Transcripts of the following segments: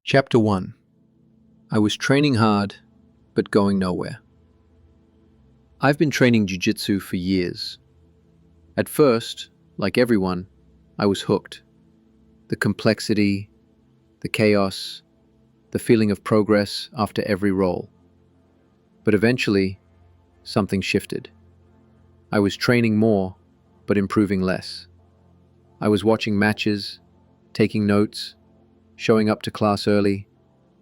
Chapter 1. I was training hard, but going nowhere. I've been training jiu-jitsu for years. At first, like everyone, I was hooked. The complexity, the chaos, the feeling of progress after every roll. But eventually, something shifted. I was training more, but improving less. I was watching matches, taking notes, showing up to class early,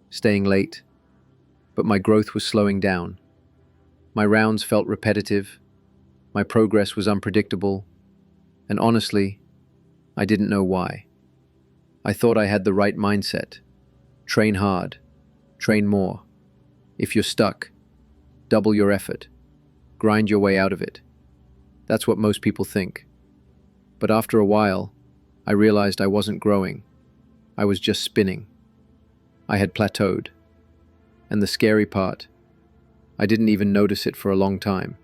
staying late, but my growth was slowing down. My rounds felt repetitive, my progress was unpredictable, and honestly, I didn't know why. I thought I had the right mindset. Train hard, train more. If you're stuck, double your effort, grind your way out of it. That's what most people think. But after a while, I realized I wasn't growing. I was just spinning. I had plateaued. And the scary part, I didn't even notice it for a long time.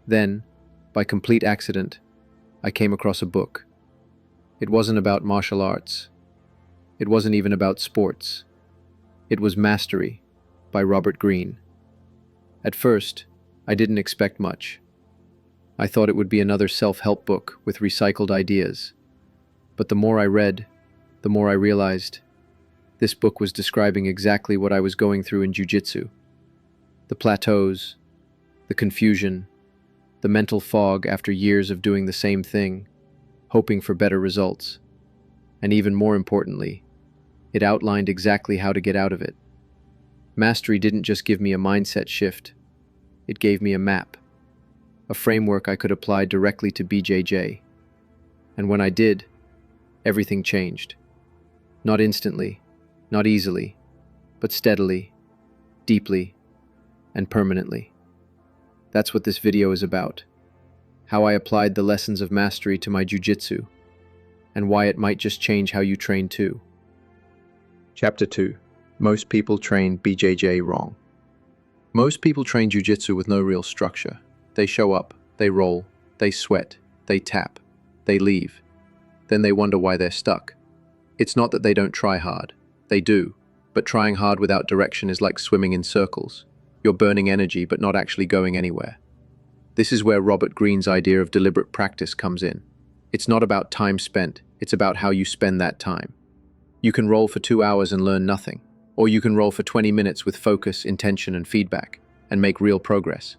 Then, by complete accident, I came across a book. It wasn't about martial arts. It wasn't even about sports. It was Mastery by Robert Greene. At first, I didn't expect much. I thought it would be another self-help book with recycled ideas. But the more I read, the more I realized this book was describing exactly what I was going through in jiu-jitsu. The plateaus, the confusion, the mental fog after years of doing the same thing, hoping for better results. And even more importantly, it outlined exactly how to get out of it. Mastery didn't just give me a mindset shift, it gave me a map, a framework I could apply directly to BJJ. And when I did, everything changed. Not instantly, not easily, but steadily, deeply, and permanently. That's what this video is about. How I applied the lessons of Mastery to my jiu-jitsu, and why it might just change how you train too. Chapter 2. Most people train BJJ wrong. Most people train jiu-jitsu with no real structure. They show up, they roll, they sweat, they tap, they leave. Then they wonder why they're stuck. It's not that they don't try hard. They do. But trying hard without direction is like swimming in circles. You're burning energy but not actually going anywhere. This is where Robert Greene's idea of deliberate practice comes in. It's not about time spent, it's about how you spend that time. You can roll for 2 hours and learn nothing. Or you can roll for 20 minutes with focus, intention, and feedback, and make real progress.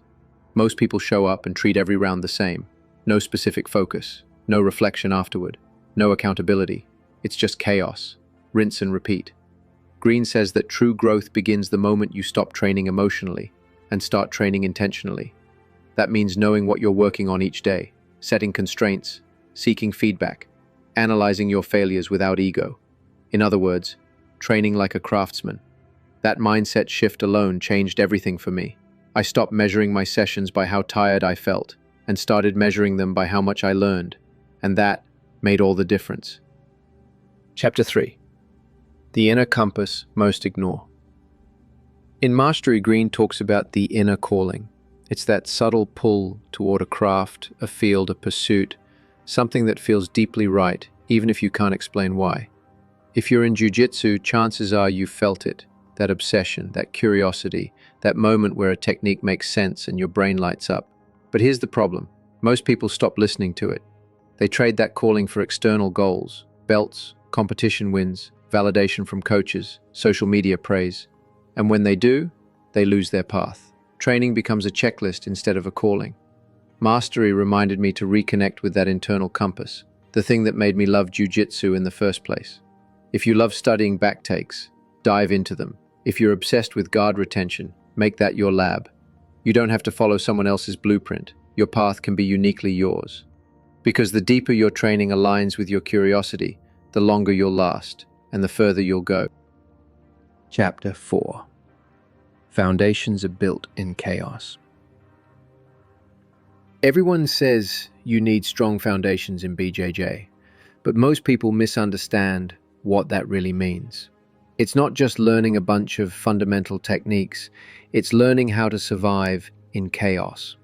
Most people show up and treat every round the same. No specific focus, no reflection afterward, no accountability. It's just chaos, rinse and repeat. Greene says that true growth begins the moment you stop training emotionally and start training intentionally. That means knowing what you're working on each day, setting constraints, seeking feedback, analyzing your failures without ego. In other words, training like a craftsman. That mindset shift alone changed everything for me. I stopped measuring my sessions by how tired I felt and started measuring them by how much I learned, and that made all the difference. Chapter 3. The inner compass most ignore. In Mastery, Greene talks about the inner calling. It's that subtle pull toward a craft, a field, a pursuit, something that feels deeply right, even if you can't explain why. If you're in jiu-jitsu, chances are you felt it, that obsession, that curiosity, that moment where a technique makes sense and your brain lights up. But here's the problem. Most people stop listening to it. They trade that calling for external goals, belts, competition wins, validation from coaches, social media praise. And when they do, they lose their path. Training becomes a checklist instead of a calling. Mastery reminded me to reconnect with that internal compass, the thing that made me love jiu-jitsu in the first place. If you love studying back takes, dive into them. If you're obsessed with guard retention, make that your lab. You don't have to follow someone else's blueprint. Your path can be uniquely yours. Because the deeper your training aligns with your curiosity, the longer you'll last, and the further you'll go. Chapter 4. Foundations are built in chaos. Everyone says you need strong foundations in BJJ, but most people misunderstand what that really means. It's not just learning a bunch of fundamental techniques, it's learning how to survive in chaos.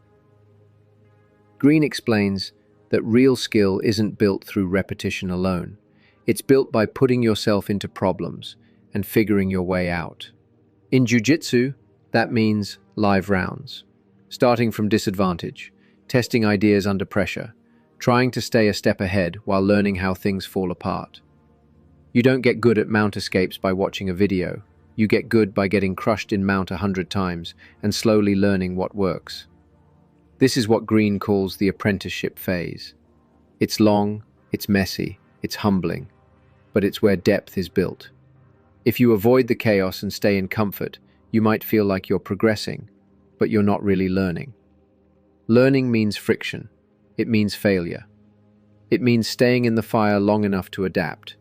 Greene explains that real skill isn't built through repetition alone. It's built by putting yourself into problems, and figuring your way out. In Jiu-Jitsu, that means live rounds. Starting from disadvantage, testing ideas under pressure, trying to stay a step ahead while learning how things fall apart. You don't get good at mount escapes by watching a video. You get good by getting crushed in mount 100 times and slowly learning what works. This is what Greene calls the apprenticeship phase. It's long, it's messy, it's humbling, but it's where depth is built. If you avoid the chaos and stay in comfort, you might feel like you're progressing, but you're not really learning. Learning means friction. It means failure. It means staying in the fire long enough to adapt.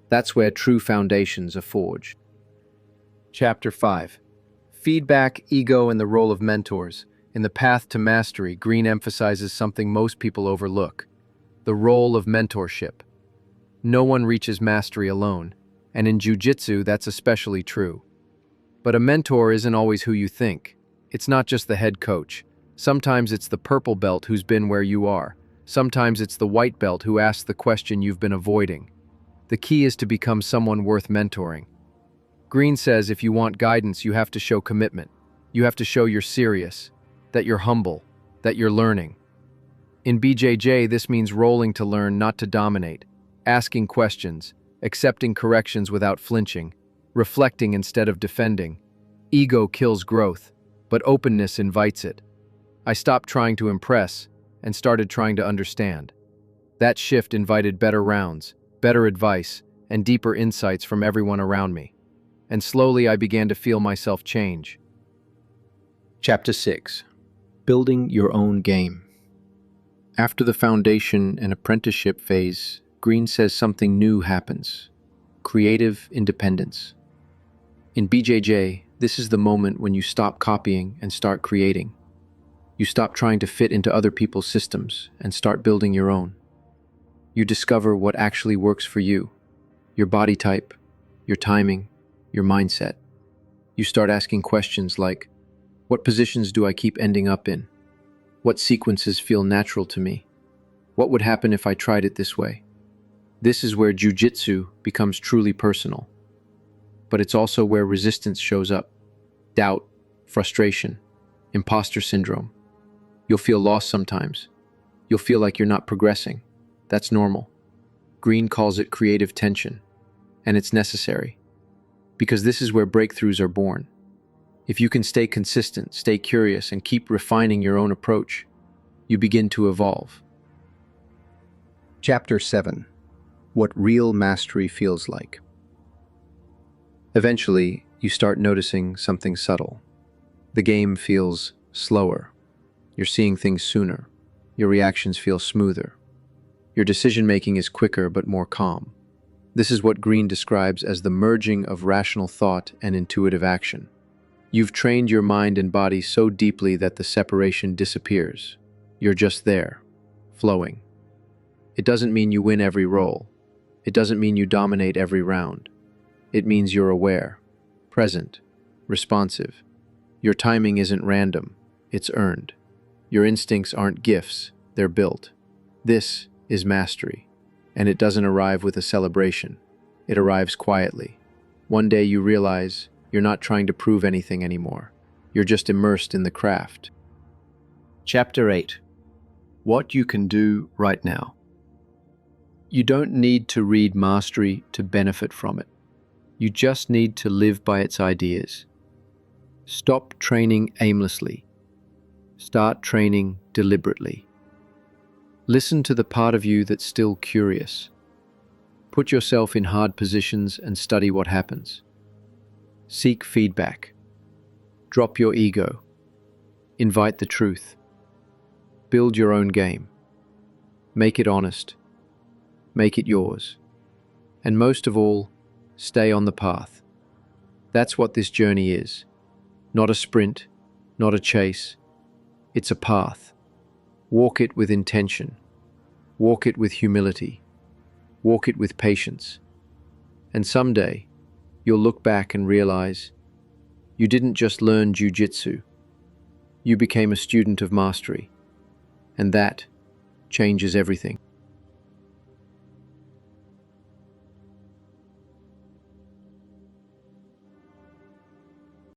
That's where true foundations are forged. Chapter 5. Feedback, Ego, and the Role of Mentors. In the path to mastery, Greene emphasizes something most people overlook: the role of mentorship. No one reaches mastery alone, and in Jiu-Jitsu, that's especially true. But a mentor isn't always who you think. It's not just the head coach. Sometimes it's the purple belt who's been where you are. Sometimes it's the white belt who asks the question you've been avoiding. The key is to become someone worth mentoring. Greene says if you want guidance, you have to show commitment. You have to show you're serious, that you're humble, that you're learning. In BJJ, this means rolling to learn, not to dominate, asking questions, accepting corrections without flinching, reflecting instead of defending. Ego kills growth, but openness invites it. I stopped trying to impress and started trying to understand. That shift invited better rounds, better advice, and deeper insights from everyone around me. And slowly I began to feel myself change. Chapter 6. Building your own game. After the foundation and apprenticeship phase, Greene says something new happens: creative independence. In BJJ, this is the moment when you stop copying and start creating. You stop trying to fit into other people's systems and start building your own. You discover what actually works for you, your body type, your timing, your mindset. You start asking questions like, what positions do I keep ending up in? What sequences feel natural to me? What would happen if I tried it this way? This is where Jiu-Jitsu becomes truly personal. But it's also where resistance shows up. Doubt, frustration, imposter syndrome. You'll feel lost sometimes. You'll feel like you're not progressing. That's normal. Greene calls it creative tension, and it's necessary, because this is where breakthroughs are born. If you can stay consistent, stay curious, and keep refining your own approach, you begin to evolve. Chapter 7. What real mastery feels like. Eventually, you start noticing something subtle. The game feels slower. You're seeing things sooner. Your reactions feel smoother. Your decision-making is quicker but more calm. This is what Greene describes as the merging of rational thought and intuitive action. You've trained your mind and body so deeply that the separation disappears. You're just there, flowing. It doesn't mean you win every roll. It doesn't mean you dominate every round. It means you're aware, present, responsive. Your timing isn't random, it's earned. Your instincts aren't gifts, they're built. This is mastery, and it doesn't arrive with a celebration. It arrives quietly. One day you realize you're not trying to prove anything anymore. You're just immersed in the craft. Chapter 8. What you can do right now. You don't need to read mastery to benefit from it. You just need to live by its ideas. Stop training aimlessly. Start training deliberately. Listen to the part of you that's still curious. Put yourself in hard positions and study what happens. Seek feedback. Drop your ego. Invite the truth. Build your own game. Make it honest. Make it yours. And most of all, stay on the path. That's what this journey is. Not a sprint, not a chase. It's a path. Walk it with intention. Walk it with humility. Walk it with patience. And someday, you'll look back and realize you didn't just learn Jiu-Jitsu. You became a student of mastery. And that changes everything.